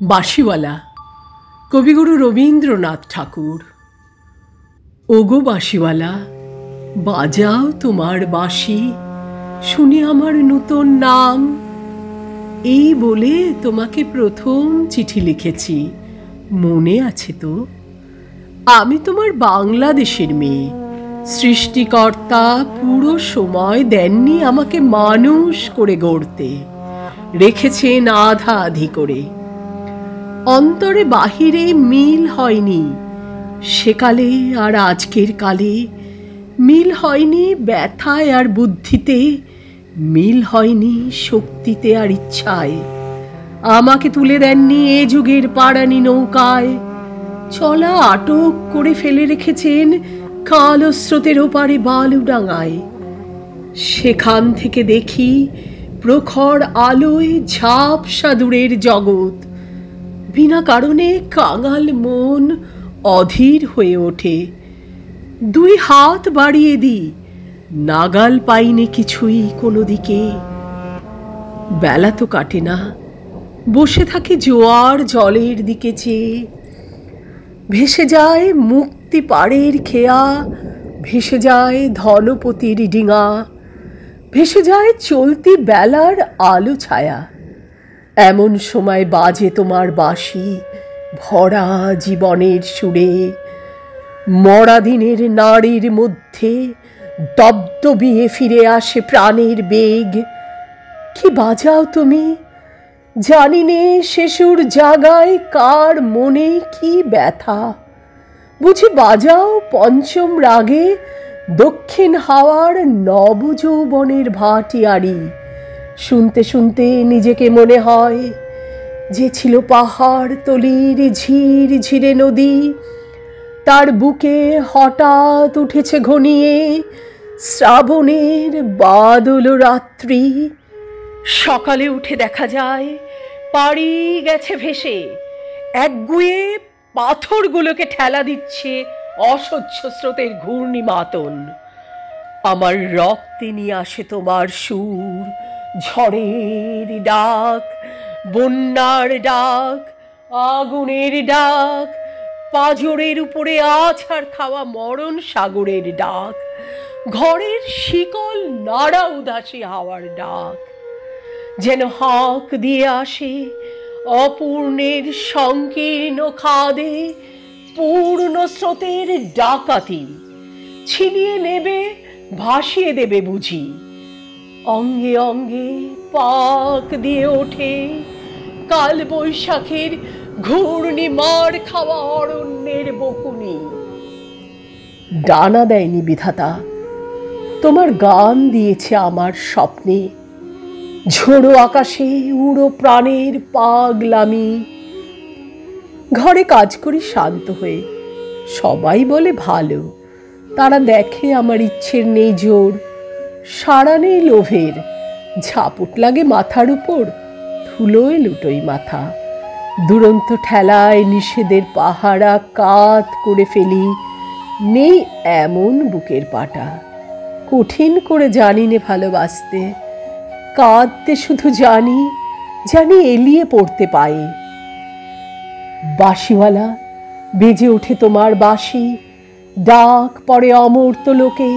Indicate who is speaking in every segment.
Speaker 1: বাঁশিওয়ালা কবিগুরু রবীন্দ্রনাথ ঠাকুর। ওগো বাঁশিওয়ালা, বাজাও তোমার বাঁশি, শুনি আমার নূতন নাম। এই বলে তোমাকে প্রথম চিঠি লিখেছি, মনে আছে তো? আমি তোমার বাংলাদেশের মেয়ে। সৃষ্টিকর্তা পুরো সময় দেননি আমাকে মানুষ করে গড়তে, রেখেছেন আধা আধি করে। অন্তরে বাহিরে মিল হয়নি সেকালে আর আজকের কালে, মিল হয়নি ব্যথায় আর বুদ্ধিতে, মিল হয়নি শক্তিতে আর ইচ্ছায়। আমাকে তুলে দেননি এ যুগের পাড়ানি নৌকায়, চলা আটক করে ফেলে রেখেছেন কালো স্রোতের ওপারে বালুডাঙায়। সেখান থেকে দেখি প্রখর আলোয় ঝাপসা দূরের জগৎ, বিনা কারণে কাঙাল মন অধীর হয়ে ওঠে। দুই হাত বাড়িয়ে দিই, নাগাল পাইনি কিছুই কোনো দিকে। বেলা তো কাটে না, বসে থাকি জোয়ার জলের দিকে চেয়ে। ভেসে যায় মুক্তি পাড়ের খেয়া, ভেসে যায় ধনপতির ডিঙা, ভেসে যায় চলতি বেলার আলো ছায়া। এমন সময় বাজে তোমার বাঁশি ভরা জীবনের সুরে, মরা দিনের নাড়ির মধ্যে দবদবিয়ে ফিরে আসে প্রাণের বেগ। কি বাজাও তুমি, জানি নে সে সুর জাগায় কার মনে কি ব্যথা। বুঝি বাজাও পঞ্চম রাগে দক্ষিণ হাওয়ার নবযৌবনের ভাটিয়ারি। শুনতে শুনতে নিজেকে মনে হয় যে ছিল পাহাড় তলির ঝির ঝিরে নদী, তার বুকে হঠাৎ উঠেছে ঘনিয়ে শ্রাবণের বাদল রাত্রি। সকালে উঠে দেখা যায় পাড়ি গেছে ভেসে, একগুয়ে পাথরগুলোকে ঠেলা দিচ্ছে অসহ্য স্রোতের ঘূর্ণি মাতন। আমার রক্তে নিয়ে আসে তোমার সুর, ঝড়ের ডাক, বন্যার ডাক, আগুনের ডাক, পাঁজরের উপরে আছাড় খাওয়া মরণ সাগরের ডাক, ঘরের শিকল নাড়া উদাসী হাওয়ার ডাক। যেন হাঁক দিয়ে আসে অপূর্ণের সংকীর্ণ খাদে পূর্ণ স্রোতের ডাকাতি, ছিনিয়ে নেবে ভাসিয়ে দেবে বুঝি। অঙ্গে অঙ্গে পাক দিয়ে ওঠে কাল বৈশাখের ঘূর্ণি মার খাওয়া অরণ্যের বকুনি। ডানা দেয়নি বিধাতা, তোমার গান দিয়েছে আমার স্বপ্নে। ঝোড়ো আকাশে উড়ো প্রাণের পাগলামি। ঘরে কাজ করি শান্ত হয়ে, সবাই বলে ভালো। তারা দেখে আমার ইচ্ছের নেই জোর, সাড়া নেই লোভের। ঝাপট লাগে মাথার উপর, ধুলোয় লুটোই মাথা। দুরন্ত ঠেলায় নিষেধের পাহারা কাত করে ফেলি, নেই এমন বুকের পাটা। কঠিন করে জানি নে ভালোবাসতে, কাঁদতে শুধু জানি, জানি এলিয়ে পড়তে পায়ে। বাঁশিওয়ালা, বেজে ওঠে তোমার বাঁশি, ডাক পড়ে অমর্ত্য লোকে।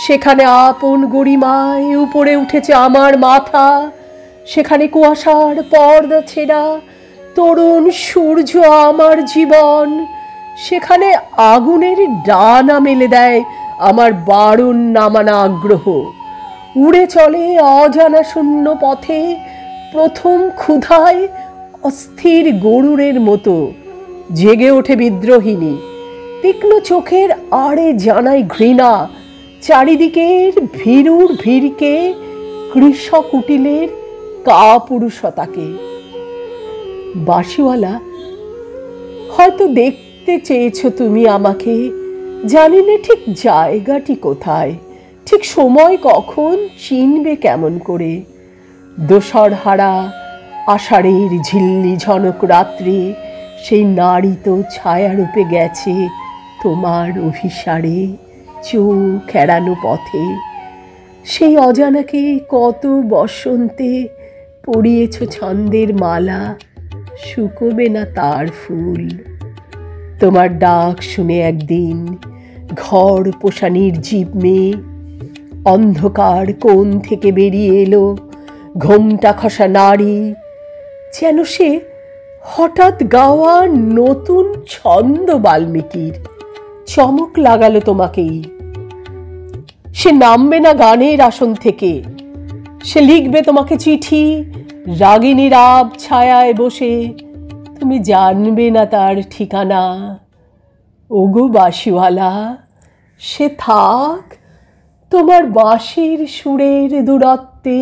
Speaker 1: সেখানে আপন গরিমায় উপরে উঠেছে আমার মাথা, সেখানে কুয়াশার পর্দা ছেঁড়া তরুণ সূর্য আমার জীবন। সেখানে আগুনের ডানা মেলে দেয় আমার বারণ নামানা আগ্রহ। উড়ে চলে অজানা শূন্য পথে প্রথম ক্ষুধায় অস্থির গরুরের মতো। জেগে ওঠে বিদ্রোহিণী, তীক্ষ্ণ চোখের আড়ে জানাই ঘৃণা চারিদিকের ভীরুর ভিড়কে, কৃষক কুটিলের কাপুরুষতাকে। বাঁশিওয়ালা, হয়তো দেখতে চেয়েছো তুমি আমাকে, জানি না ঠিক জায়গাটি কোথায়, ঠিক সময় কখন, চিনবে কেমন করে। দোসর হারা আষাঢ়ের ঝিল্লি ঝনক রাত্রে সেই নারী তো ছায়ারূপে গেছে তোমার অভিসারে চোখ এড়ানো পথে। সেই অজানাকে কত বসন্তে পরিয়েছ ছন্দের মালা, শুকোবে না তার ফুল। তোমার ডাক শুনে একদিন ঘর পোষা নির্জীব মেয়ে অন্ধকার কোণ থেকে বেরিয়ে এলো, ঘোমটা খসা নারী, যেন সে হঠাৎ গাওয়া নতুন ছন্দ বাল্মীকির। চমক লাগালো তোমাকেই। সে নামবে না গানের আসন থেকে, সে লিখবে তোমাকে চিঠি রাগিনীর আব ছায়ায় বসে। তুমি জানবে না তার ঠিকানা। ওগো বাঁশিওয়ালা, সে থাক তোমার বাঁশির সুরের দূরত্বে।